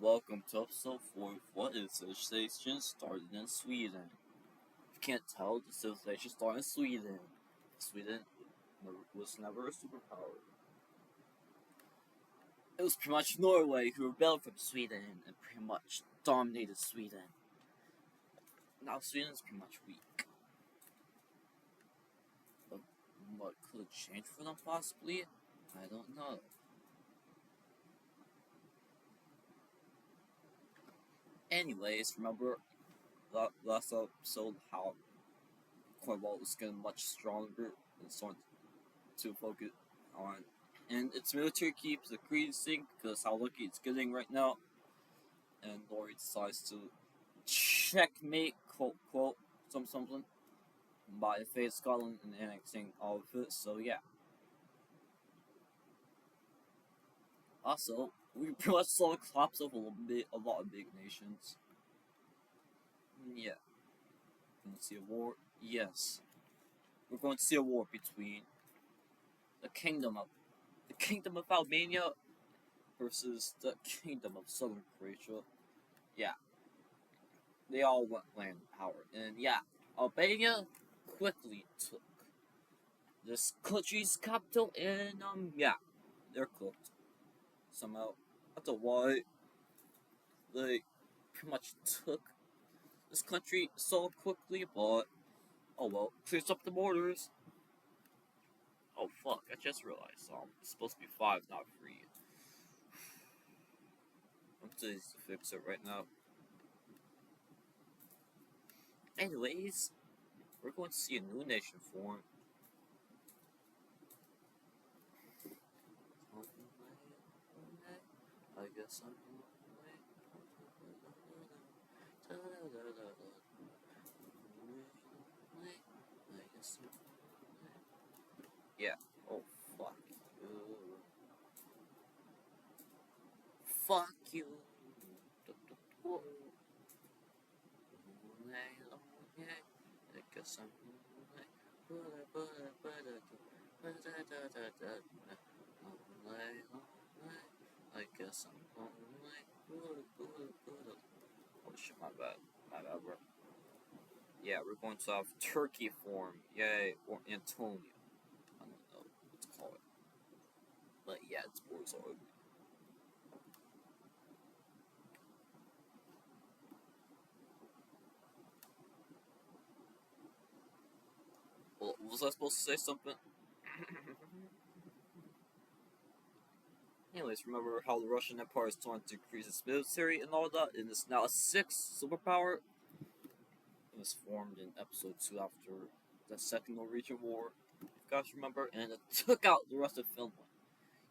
Welcome to episode 4 of What is Civilization Started in Sweden? If you can't tell, the civilization started in Sweden. Sweden was never a superpower. It was pretty much Norway who rebelled from Sweden and pretty much dominated Sweden. Now Sweden is pretty much weak. But what could change for them possibly? I don't know. Anyways, remember last episode how Cornwall was getting much stronger and starting to focus on, and its military keeps decreasing because how lucky it's getting right now. And Norway decides to checkmate, quote quote, something, by invading Scotland and annexing all of it. So yeah. Also, we pretty much saw the collapse of a lot of big nations. Yeah. Going to see a war? Yes. We're going to see a war between the Kingdom of Albania versus the Kingdom of Southern Croatia. Yeah. They all want land power. And yeah, Albania quickly took this country's capital, and yeah, they're cooked. Somehow, I don't know why they pretty much took this country so quickly, but oh well, clears up the borders. Oh fuck, I just realized it's supposed to be 5, not 3. I'm going to fix it right now. Anyways, we're going to see a new nation form. I guess I'm yeah. Oh fuck you. Fuck you. I guess I'm I guess I'm oh shit, my bad, bro. Yeah, we're going to have Turkey form, yay, or Antonia. I don't know what to call it. But yeah, it's boards are ugly. Well, was I supposed to say something? Anyways, remember how the Russian Empire is trying to increase its military and all that, and it's now a 6th superpower? It was formed in episode 2 after the Second Norwegian War, if you guys remember, and it took out the rest of Finland.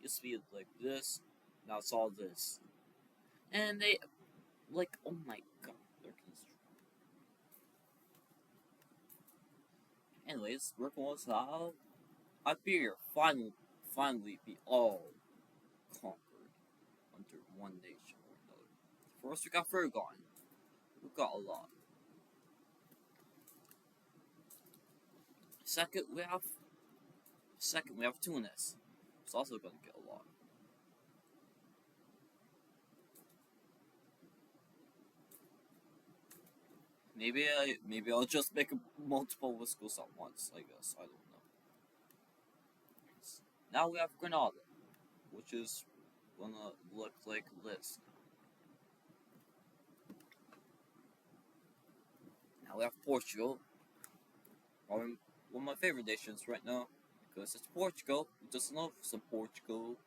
It used to be like this, now it's all this. And they, like, oh my god, they're anyways, we're going to have Iberia finally be all conquered under one nation or another. First, we got Fergon. We got a lot. Second, we have Tunis. It's also going to get a lot. Maybe I'll just make multiple whistles at once. I guess I don't know. Now we have Grenada, which is gonna look like this. Now we have Portugal, one of my favorite nations right now, because it's Portugal. We just love some Portugal.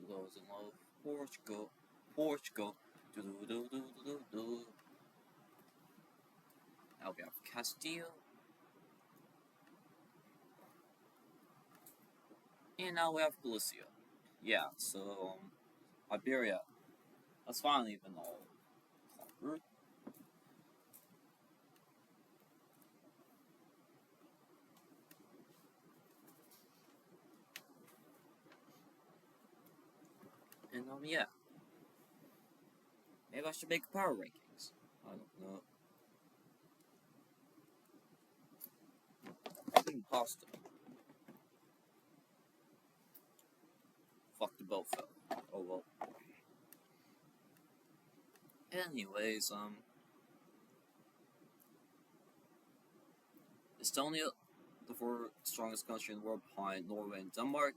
We doesn't love Portugal? Portugal. Do do do do do do. Now we have Castile. And now we have Galicia. Yeah, so Iberia. That's finally been all conquered. And yeah. Maybe I should make power rankings. I don't know. Imposter. Fuck the boat fell. Oh well. Anyways, Estonia, the fourth strongest country in the world behind Norway and Denmark,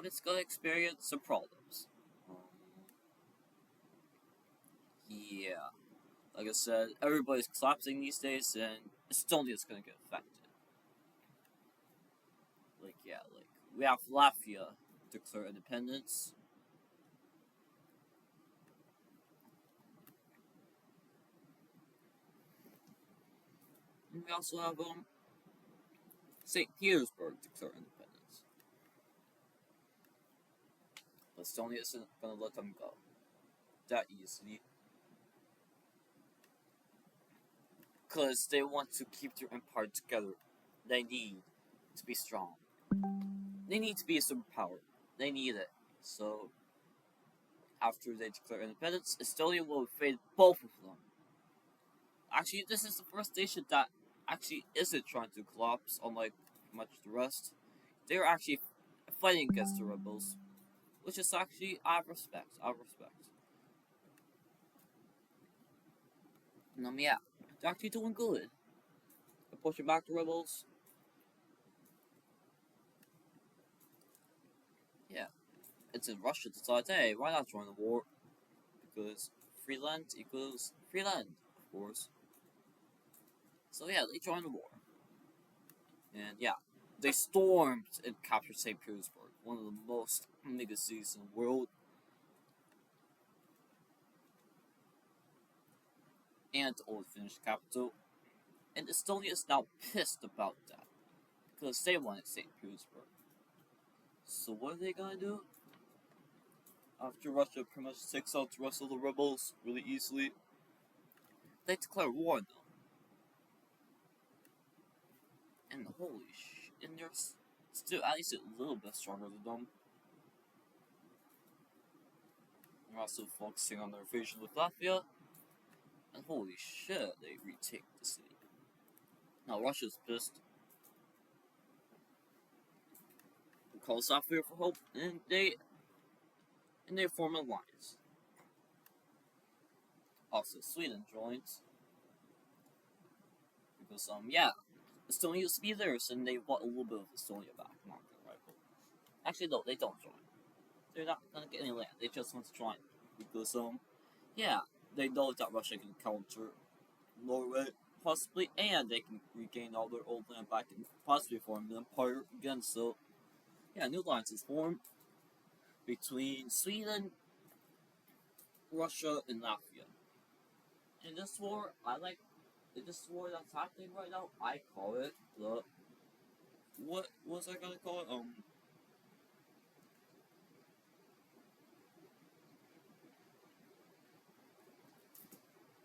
it's gonna experience some problems. Um, yeah, like I said, everybody's collapsing these days, and Estonia's gonna get affected. Like, yeah, like, we have Latvia declare independence. And we also have, St. Petersburg declare independence. But Estonia isn't gonna let them go that easily. Because they want to keep their empire together. They need to be strong. They need to be a superpower. They need it. So, after they declare independence, Estonia will invade both of them. Actually, this is the first nation that actually isn't trying to collapse, unlike much of the rest. They're actually fighting against the rebels, which is actually I have respect. I have respect. And yeah, they're actually doing good. They're pushing back the rebels. Yeah, it's in Russia to decide, hey, why not join the war? Because free land equals free land, of course. So yeah, they joined the war. And yeah, they stormed and captured St. Petersburg, one of the most mega cities in the world. And the old Finnish capital. And Estonia is now pissed about that. Because they wanted St. Petersburg. So what are they gonna do? After Russia pretty much takes out the rest of the rebels really easily, they declare war on them. And holy sh! And they're still at least a little bit stronger than them. They're also focusing on their invasion with Latvia. And holy shit, they retake the city. Now Russia's pissed. We call Latvia for help, and they form an alliance. Also, Sweden joins because yeah, Estonia used to be theirs, and they bought a little bit of Estonia back. Not gonna rival. Actually, no, they don't join. They're not gonna get any land. They just want to join because yeah, they know that Russia can counter Norway possibly, and they can regain all their old land back and possibly form an empire again. So yeah, new alliance is formed between Sweden, Russia, and Latvia. In this war, in this war that's happening right now, I call it the what was I gonna call it?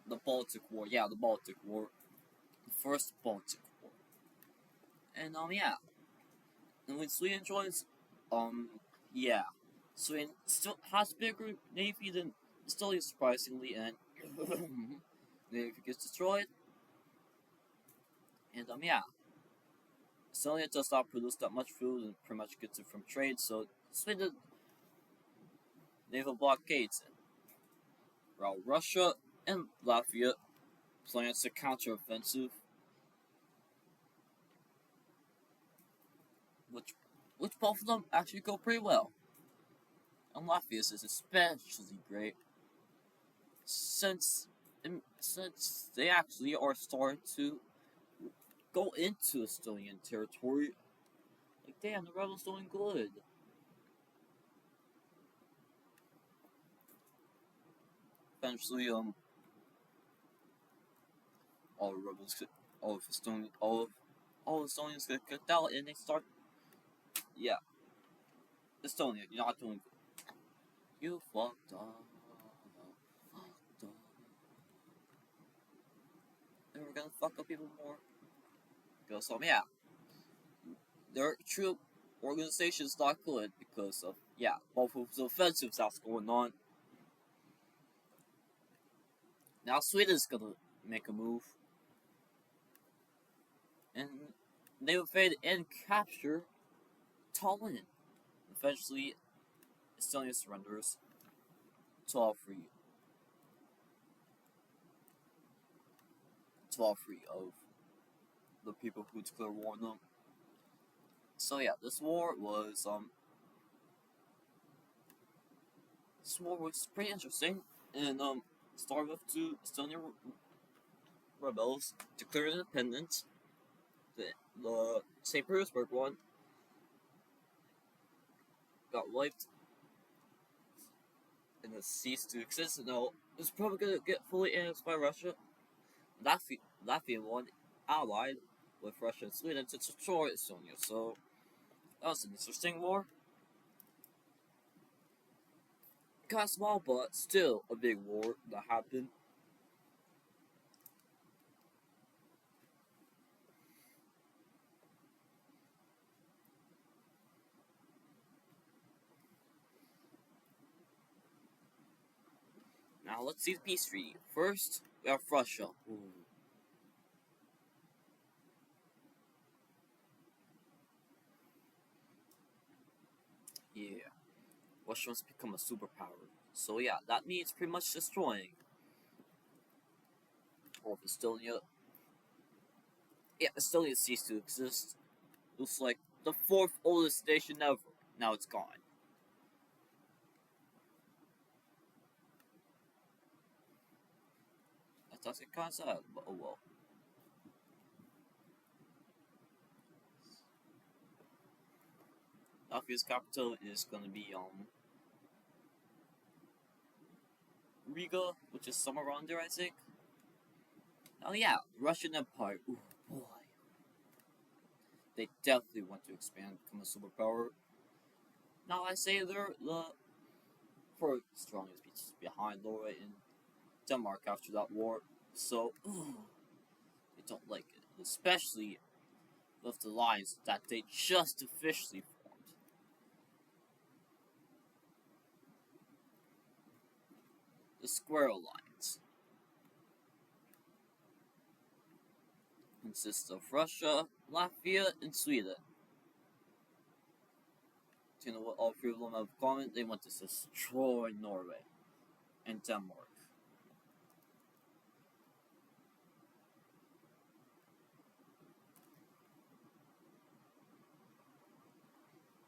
The Baltic War. Yeah, the Baltic War, the first Baltic War. And yeah, and when Sweden joins, yeah, Sweden still has bigger navy than Estonia, surprisingly, and navy gets destroyed. And yeah, Estonia does not produce that much food and pretty much gets it from trade, so Sweden naval blockades it. While Russia and Latvia plans a counteroffensive, which both of them actually go pretty well. And Latvia's is especially great since they actually are starting to go into Estonian territory. Like damn, the rebels doing good. Eventually, all the rebels, all of Estonia, all of Estonians get kicked out, and they start. Yeah, Estonia, you're not doing good. You fucked up. Fucked up. And we're gonna fuck up even more. Because yeah, their troop organization is not good because of yeah, both of the offensives that's going on. Now Sweden's gonna make a move, and they invade and capture Tallinn. Eventually, Estonia surrenders to all three. all free of the people who declare war on them. So yeah, this war was pretty interesting, and started with two Estonian rebels declared independence. The St. Petersburg one got wiped and it ceased to exist. No, it's probably gonna get fully annexed by Russia. Latvia one allied with Russia and Sweden to destroy Estonia. So that was an interesting war. Kind of small, but still a big war that happened. Now let's see the peace treaty. First, we have Russia. Ooh. Yeah, Russia wants to become a superpower. So yeah, that means pretty much destroying all of Estonia. Yeah, Estonia ceased to exist. It was like the fourth oldest nation ever. Now it's gone. That's kind of sad, but oh well. Latvia's capital is gonna be Riga, which is somewhere around there, I think. Oh yeah, Russian Empire. Ooh boy, they definitely want to expand, become a superpower. Now I say they're the fourth strongest beaches behind Norway and Denmark after that war. So they don't like it, especially with the lines that they just officially formed. The Square Alliance consists of Russia, Latvia, and Sweden. Do you know what all three of them have in common? They want to destroy Norway and Denmark.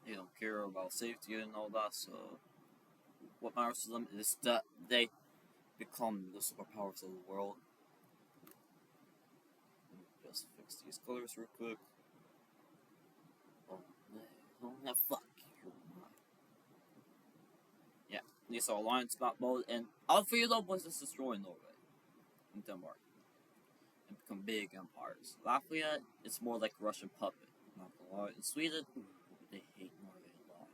They don't care about safety and all that, so what matters to them is that they become the superpowers of the world. Just fix these colors real quick. Oh, no, fuck you. Yeah, these are alliance map mode, and all three of them was to destroy Norway and Denmark and become big empires. Latvia, it's more like a Russian puppet, not gonna lie. In Sweden, they hate Norway a lot.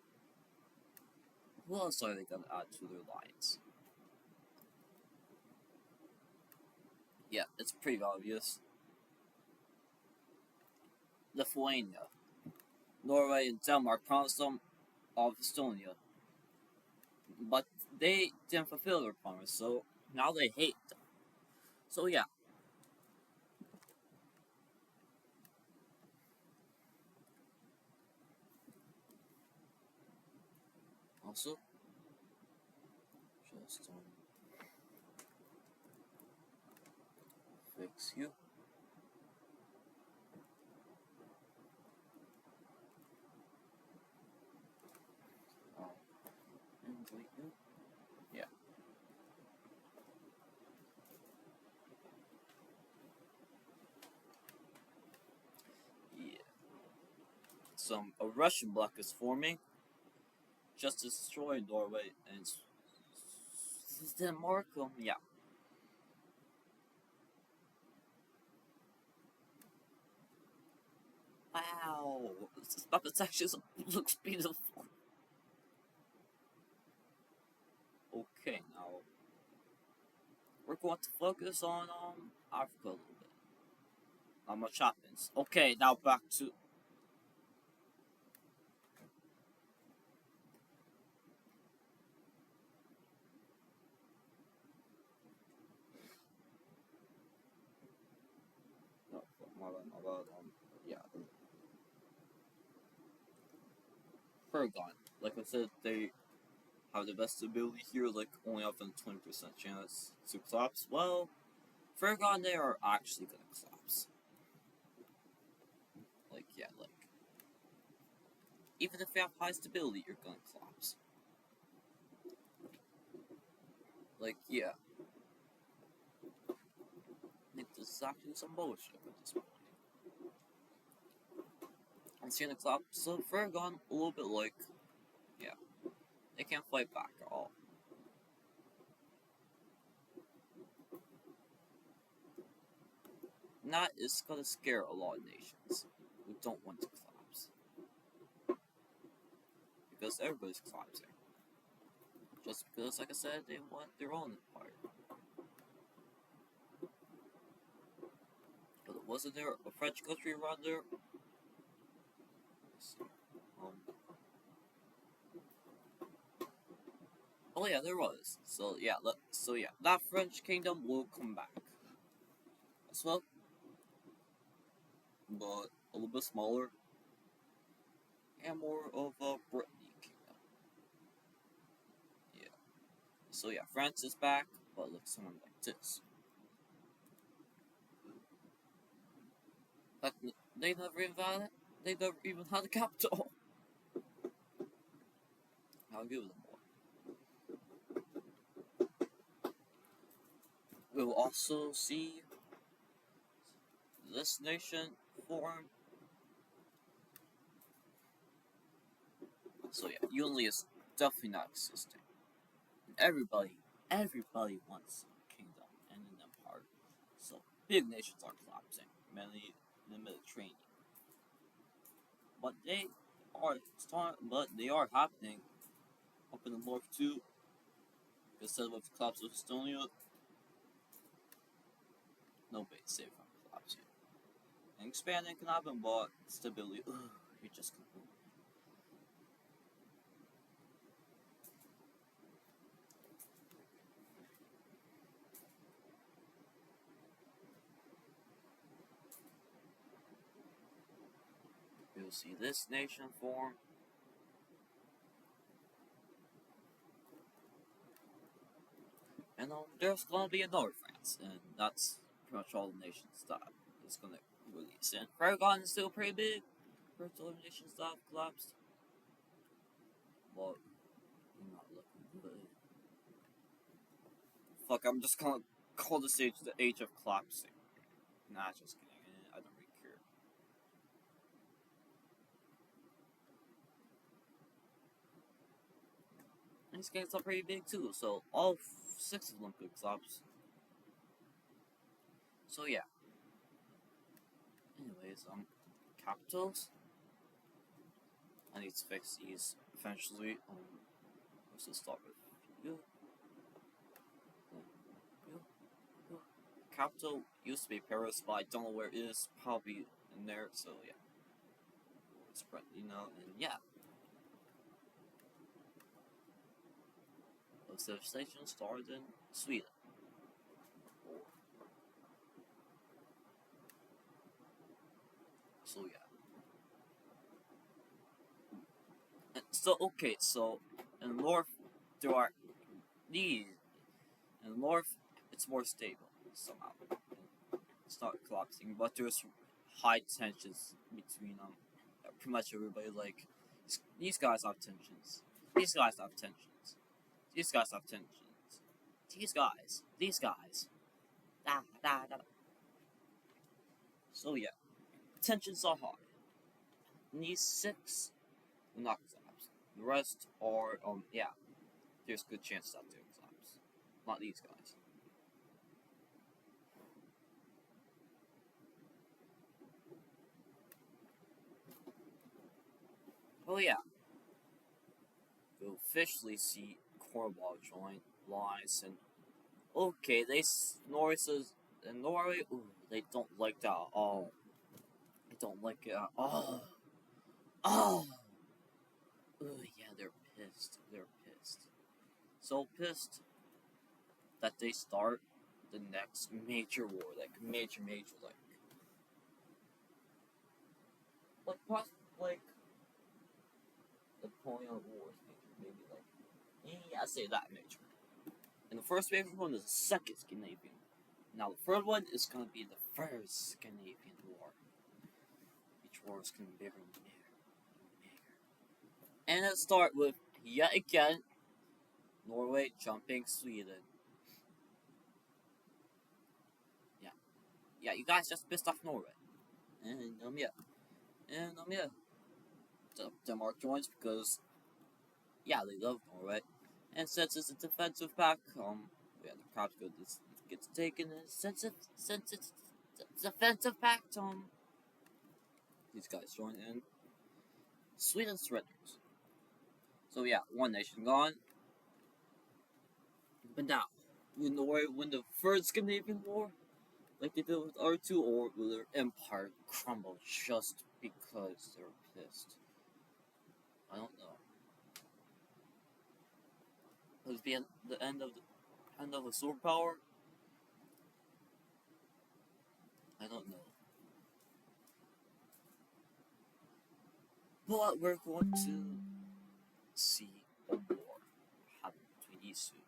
Who else are they gonna add to their alliance? Yeah, it's pretty obvious. Lithuania. Norway and Denmark promised them of Estonia, but they didn't fulfill their promise, so now they hate them. So yeah. Also, just fix you. And delete you. Yeah. Yeah. A Russian bloc is forming just to destroy Norway and Denmark. Yeah. Wow, this puppet actually looks beautiful. Okay, now we're going to focus on Africa a little bit. Not much happens. Okay, now back to no, my bad. Yeah, Paragon. Like I said, they have the best ability here, like only up to 20% chance to collapse. Well, Fergon, they are actually gonna collapse. Like, yeah, like, even if you have high stability, you're gonna collapse. Like, yeah. I think this is actually some bullshit at this point. I'm seeing the collapse, so Fergon, a little bit like, yeah, they can't fight back at all. And that is gonna scare a lot of nations who don't want to collapse. Because everybody's collapsing. Just because, like I said, they want their own empire. But wasn't there a French country around there? Let's see. Oh yeah, there was. So yeah, that French kingdom will come back as well, but a little bit smaller and more of a Brittany kingdom. Yeah. So yeah, France is back, but looks something like this. But they never even had it. They never even had a capital. I'll give them more. We'll also see this nation form. So yeah, Yunli is definitely not existing. Everybody wants a kingdom and an empire. So big nations are collapsing, mainly in the Mediterranean. But they are happening up in the north too. Instead of the collapse of Estonia, nobody's safe from collapsing. And expanding can happen, but stability, you just can't. You'll see this nation form. And there's gonna be another France, and that's pretty much all the nations that is gonna release. And Paragon is still pretty big. First elimination stuff collapsed. But not looking good. Fuck, I'm just gonna call this age the age of collapsing. Nah, just kidding. I don't really care. These games are pretty big too, so all 6 of them could collapse. So yeah. Anyways, capitals. I need to fix these eventually. Let's start with you. Capital used to be Paris, but I don't know where it is. Probably in there. So yeah. Spread, and yeah. The civilization started in Sweden. So yeah. So okay, so in the north there are these. In the north, it's more stable somehow. It's not collapsing, but there's high tensions between pretty much everybody. Like these guys have tensions. These guys have tensions. These guys have tensions. These guys. Da da da. So yeah, tensions are high. And these 6 will not collapse. The rest are yeah. There's good chance that they'll collapse. Not these guys. Oh yeah. We'll officially see Cornwall join lines and okay, Norway says and Norway they don't like that at all. They don't like it at all. Oh yeah, they're pissed. They're pissed. So pissed that they start the next major war, like major like Napoleon Wars major, maybe like yeah, I say that major. And the first major one is the second Scandinavian Now the third one is gonna be the first Scandinavian war. Each war is gonna be bigger and bigger and bigger. And let's start with yet again Norway jumping Sweden. Yeah, you guys just pissed off Norway. And yeah. Denmark joins because they love Norway. And since it's a defensive pack, the crowd's good. This gets taken. Since it's defensive pack, these guys join in. Sweden surrenders. So yeah, one nation gone. But now, will Norway win the third Scandinavian war, like they did with R2, or will their empire crumble just because they're pissed? I don't know. Will it be the end of the sword power? I don't know. But we're going to see a war happen between these two.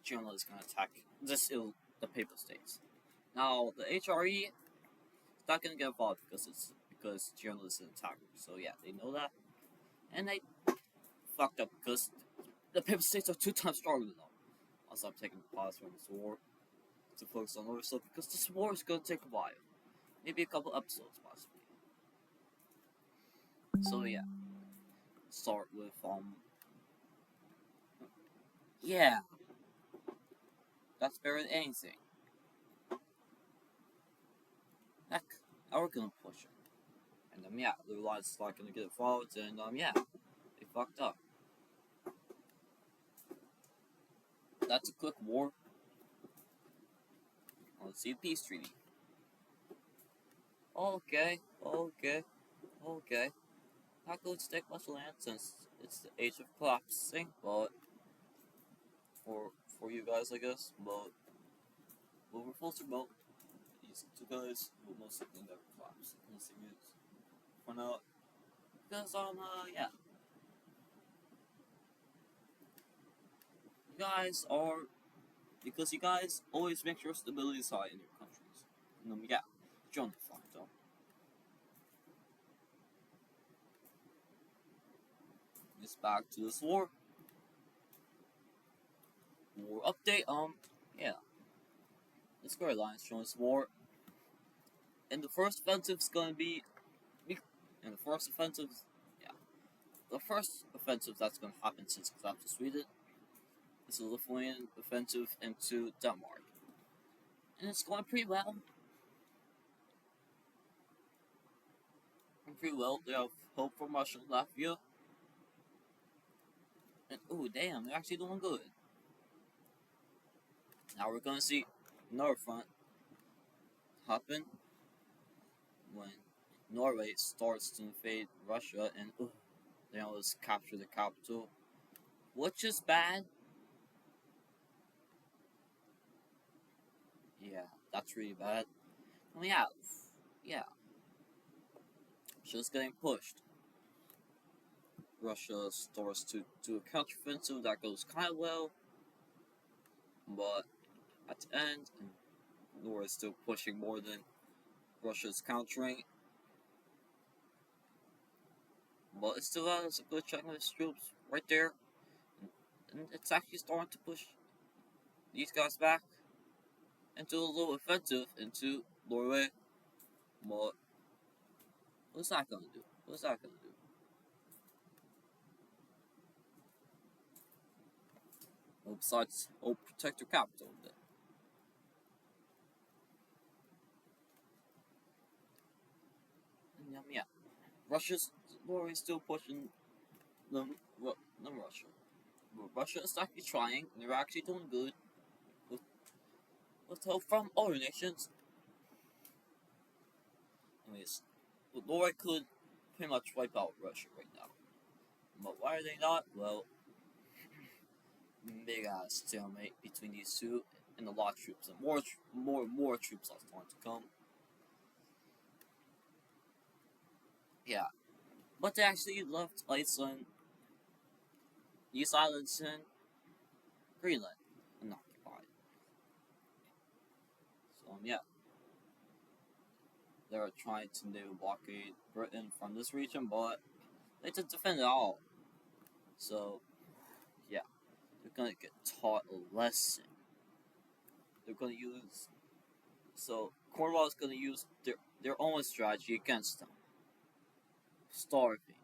Germany is going to attack the Papal States. Now the HRE is not going to get involved because Germany is an attacker. So yeah, they know that, and they fucked up because the Papal States are 2 times stronger than them. Also, I'm taking a pause from this war to focus on other stuff because this war is going to take a while, maybe a couple episodes possibly. So yeah, start with yeah, that's better than anything. Heck, now we're gonna push it, and the Alliance is not gonna get involved, and they fucked up. That's a quick war. Let's see a peace treaty. Okay. Not going to take much land since it's the age of collapsing, but for you guys, I guess. But we're full to boat. These 2 guys will most likely never collapse. Unless they use for now, because yeah, you guys always make sure stability is high in your countries. And join the fun though. It's back to this war. War update. Yeah. The Square Alliance joins war. And the first offensive is gonna be. And the first offensive. Yeah. The first offensive that's gonna happen since the collapse of Sweden is a Lithuanian offensive into Denmark. And it's going pretty well. They have help from Russia and Latvia. And oh damn, they're actually doing good. Now we're gonna see another front happen when Norway starts to invade Russia and they always capture the capital, which is bad. Yeah, that's really bad. I mean, yeah. Russia's getting pushed. Russia starts to do a counteroffensive that goes kind of well, but at the end, Norway is still pushing more than Russia's countering. But it still has a good chunk of its troops right there, and it's actually starting to push these guys back into a little offensive into Norway. But what's that gonna do? Well, besides, protect your capital a bit. And Norway's still pushing them Russia. But Russia is actually trying, and they're actually doing good with help from other nations. Anyways, Norway could pretty much wipe out Russia right now. But why are they not? Well, big ass stalemate between these two, and a lot of troops, and more troops are starting to come. Yeah, but they actually left Iceland, these islands, and Greenland unoccupied. trying to naval blockade Britain from this region, but they did defend it all. So, yeah, they're gonna get taught a lesson. They're gonna use. So, Cornwall is gonna use their own strategy against them. Starving.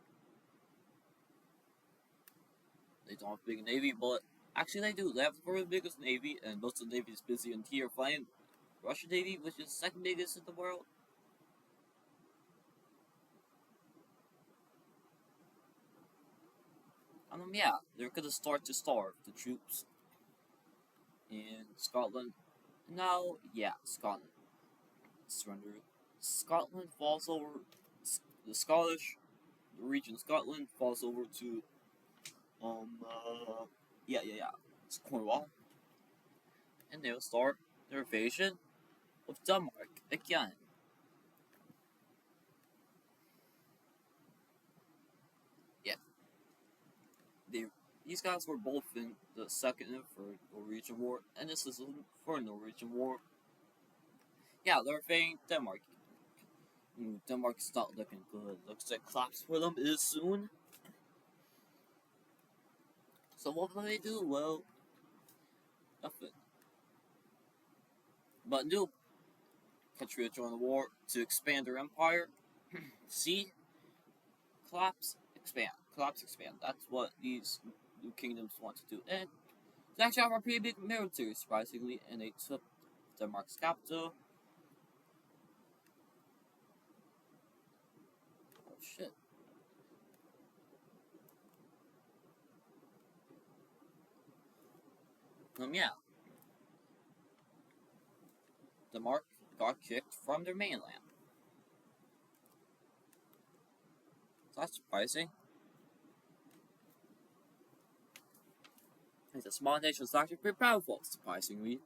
They don't have a big navy, but actually they do. They have the world's biggest navy, and most of the navy is busy in here fighting Russian navy, which is the second biggest in the world. Yeah, they're gonna start to starve the troops in Scotland. Now, yeah, Scotland surrendered. Scotland falls over. The Scottish, the region of Scotland falls over to yeah, it's Cornwall, and they'll start their invasion of Denmark again. Yeah, they these guys were both in the Second and Third Norwegian War, and this is for Norwegian War. Yeah, they're invading Denmark. Denmark's not looking good. Looks like collapse for them is soon. So what will they do? Well, nothing. But new country to join the war to expand their empire. See, collapse, expand, collapse, expand. That's what these new kingdoms want to do. And they actually have a pretty big military, surprisingly, and they took Denmark's capital. Oh shit. Yeah. Denmark got kicked from their mainland. So that's surprising. It's a small nation that's actually pretty powerful, surprisingly.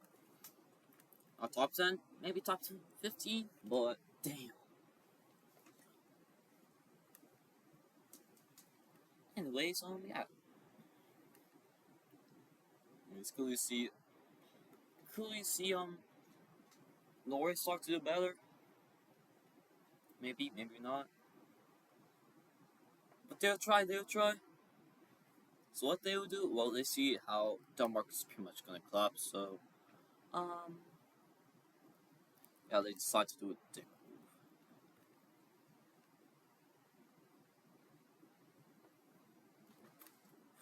Our top 10, maybe top 10, 15, but damn. Anyways, yeah. It's clearly see, Norway start to do better. Maybe, maybe not. But they'll try. So what they will do, well, they see how Denmark is pretty much gonna collapse, so, yeah, they decide to do a dick move.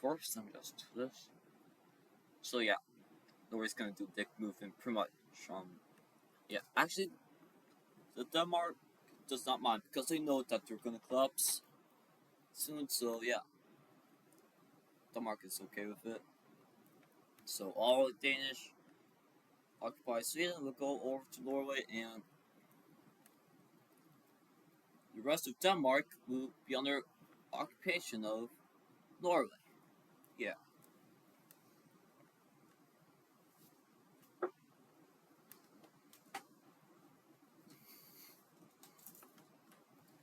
First, let me just do this. So yeah, Norway's gonna do a dick move and pretty much, yeah, actually, the Denmark does not mind because they know that they're gonna collapse soon, so yeah, Denmark is okay with it. So all the Danish occupied Sweden will go over to Norway, and the rest of Denmark will be under occupation of Norway. Yeah.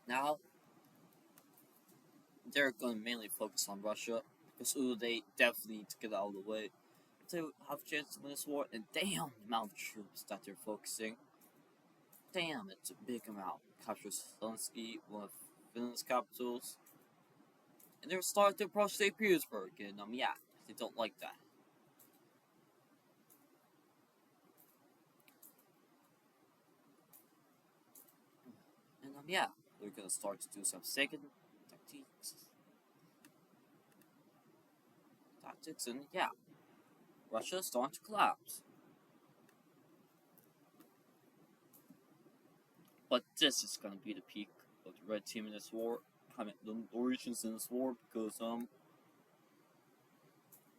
Now they're going to mainly focus on Russia because they definitely need to get out of the way to have a chance to win this war. And damn, the amount of troops that they're focusing. Damn, it's a big amount. Captures Helsinki, one of Finland's capitals, and they're starting to approach St. Petersburg. And yeah, they don't like that. And yeah, they're gonna start to do some second tactics, and yeah, Russia is starting to collapse. But this is gonna be the peak of the red team in this war. I mean, the Norwegians in this war, because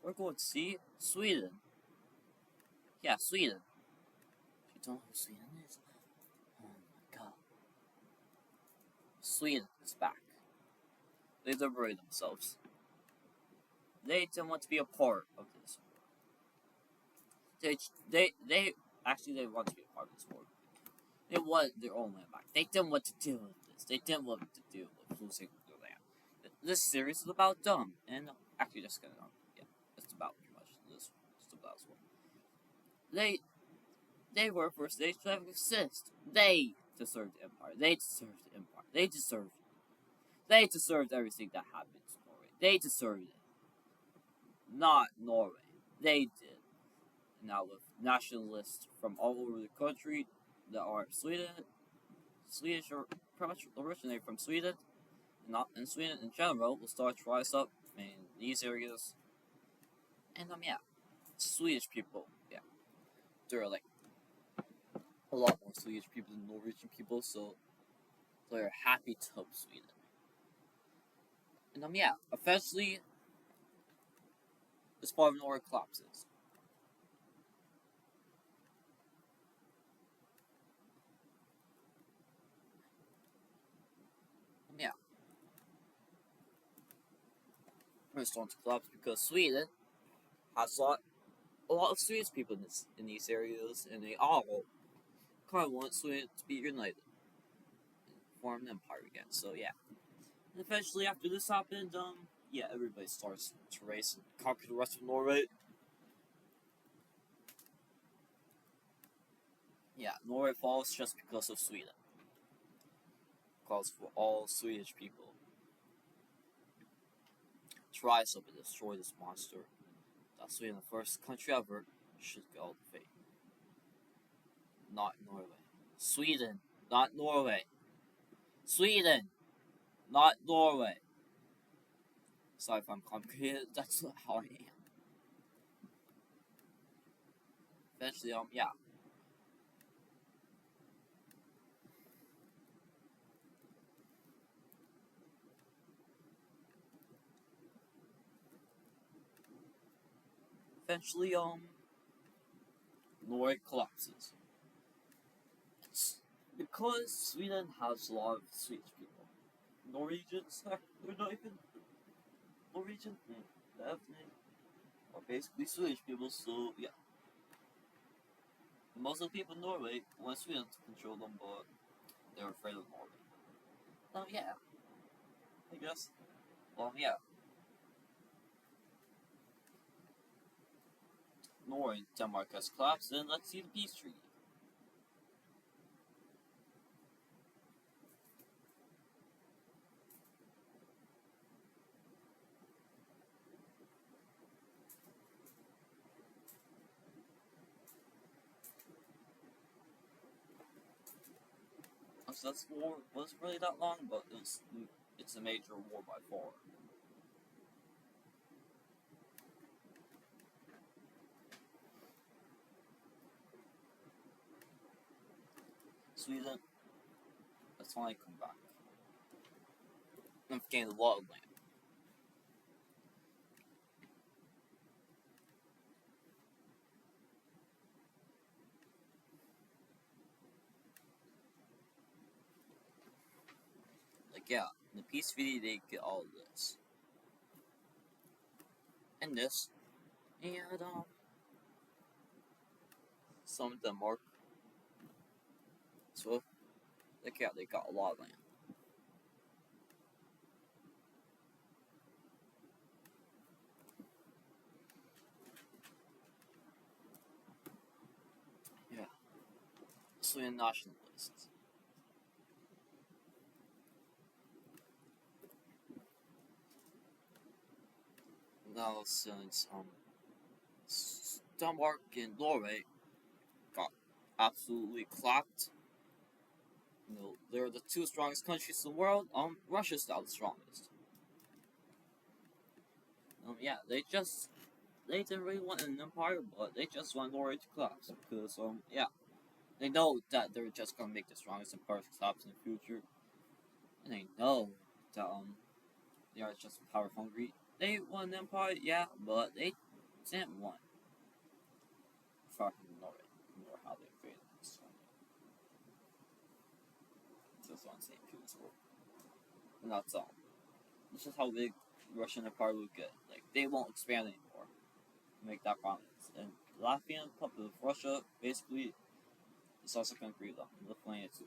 we're going to see Sweden. Yeah, Sweden. If you don't know who Sweden is, oh my god, Sweden is back. They liberated themselves. They didn't want to be a part of this. They actually they want to be a part of this war. They want their own land back. They didn't want to deal with this. They didn't want to deal with losing their land. This series is about them, and actually just gonna yeah, it's about pretty much this. It's about this one. They were first nation to exist. They deserve the empire. They deserve the empire. They deserve it. They deserved everything that happened to Norway. They deserved it. Not Norway. They did. Now with nationalists from all over the country that are Swedish or pretty much originate from Sweden, not in Sweden in general, will start to rise up in these areas. And yeah, Swedish people, yeah, there are like a lot more Swedish people than Norwegian people, so they're happy to help Sweden. And yeah, eventually this part of Norway collapses. Yeah, it's starting to collapse because Sweden has a lot of Swedish people in these areas, and they all kind of want Sweden to be united and form an empire again. So yeah, and eventually after this happened, yeah, everybody starts to race and conquer the rest of Norway. Yeah, Norway falls just because of Sweden. Calls for all Swedish people to rise up and destroy this monster. That Sweden, the first country ever, should go to fate. Not Norway. Sweden, not Norway. Sweden, not Norway. Sorry if I'm complicated, that's how I am. Eventually, yeah. Eventually, Norway collapses. It's because Sweden has a lot of Swedish people. Norwegians, they're not even Norwegian, definitely, are basically Swedish people, so yeah. Most of the people in Norway want Sweden to control them, but they're afraid of Norway. Yeah, I guess. Yeah. Norway and Denmark has collapsed, then let's see the peace treaty. So this war wasn't really that long, but it's a major war by far. Sweden has finally come back. They've gained a lot of land. Yeah, in the peace treaty they get all of this. And this. And some of Denmark. So yeah, they got a lot of land. Yeah. Sweden nationalists. Now since Denmark and Norway got absolutely clapped. They're the two strongest countries in the world. Russia's now the strongest. Yeah, they didn't really want an empire, but they just want Norway to collapse because yeah, they know that they're just gonna make the strongest empire collapse in the future, and they know that they are just power hungry. They want an empire, yeah, but they didn't want fucking Norway. Nor how they created this one. Just want to say peaceful, and that's all. This is how big Russian empire will get. Like they won't expand anymore. Make that promise. And Latvian puppet of Russia basically is also going to agree with them. Lithuania too.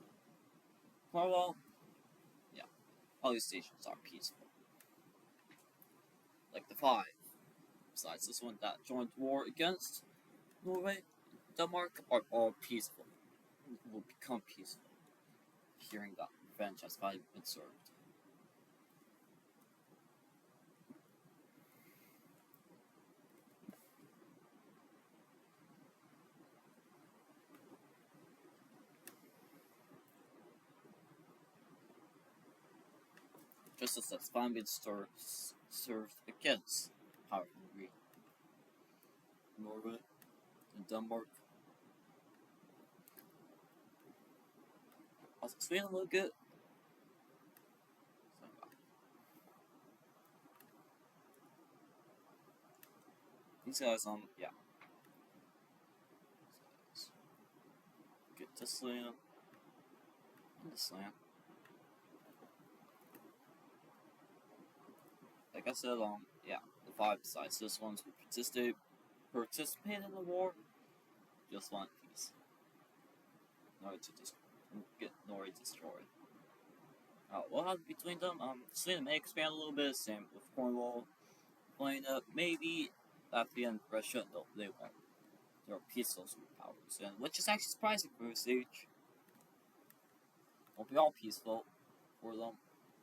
Cornwall, yeah, all these stations are peaceful. Like the five, besides this one that joined war against Norway, Denmark, are all peaceful. Will become peaceful. hearing that revenge has finally been served. Justice has finally been served against power hungry Norway and Denmark. Also, Sweden look good. These guys, yeah. Get this land and this land. Like I said, yeah, the 5 sides. This ones who participate in the war just want peace. Norway to just get Norway destroyed. What happens between them? Sweden may expand a little bit. Same with Cornwall. Playing up, maybe at the end, Russia. No, they won't. They're peaceful superpowers, and which is actually surprising for this age. Won't be all peaceful for them.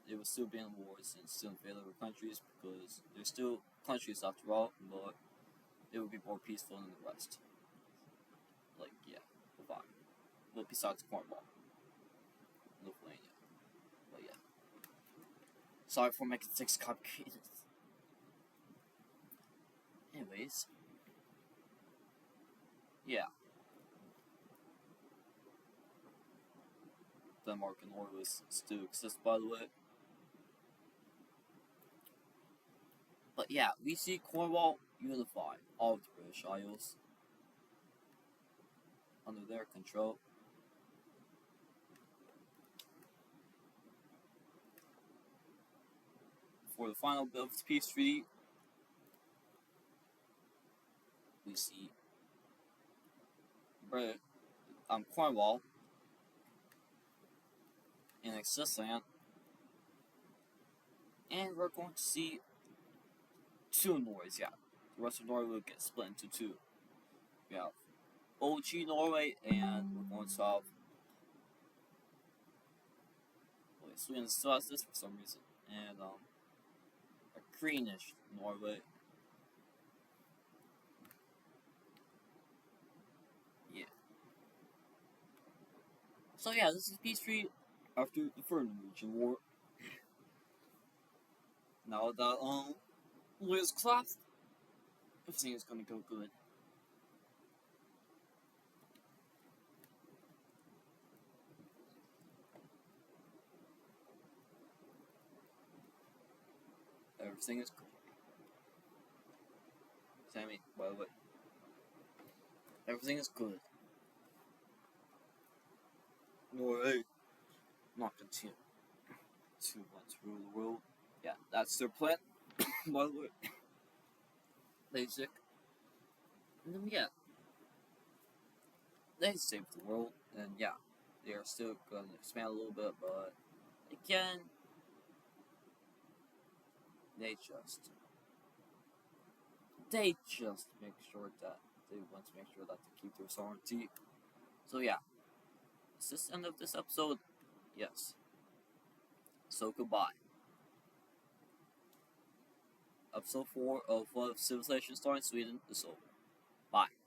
They will still be in wars and still invade other countries because they're still countries after all, but they will be more peaceful than the rest. Like, yeah, fine. Well, besides Cornwall, Lithuania. But yeah. Sorry for making things complicated. Anyways. Yeah. Denmark and Norway still exist, by the way. But yeah, we see Cornwall unify all of the British Isles under their control. For the final bit of the peace treaty, we see Cornwall annex this land, and we're going to see 2 Norways. Yeah, the rest of Norway will get split into 2. We have OG Norway, and we're going to have Sweden still has this for some reason, and a greenish Norway. Yeah. So yeah, this is peace treaty after the First Norwegian War. Now that Liz collapsed, everything is gonna go good. Everything is good. Sammy, by the way. Everything is good. Norway not continue to want to rule the world. Yeah, that's their plan, by the way. Basic. And then yeah, they saved the world, and yeah, they are still gonna expand a little bit, but again, they just make sure that they want to make sure that they keep their sovereignty. So yeah, is this the end of this episode? Yes. So goodbye. Episode 4 of Civilization Starting Sweden is over. Bye.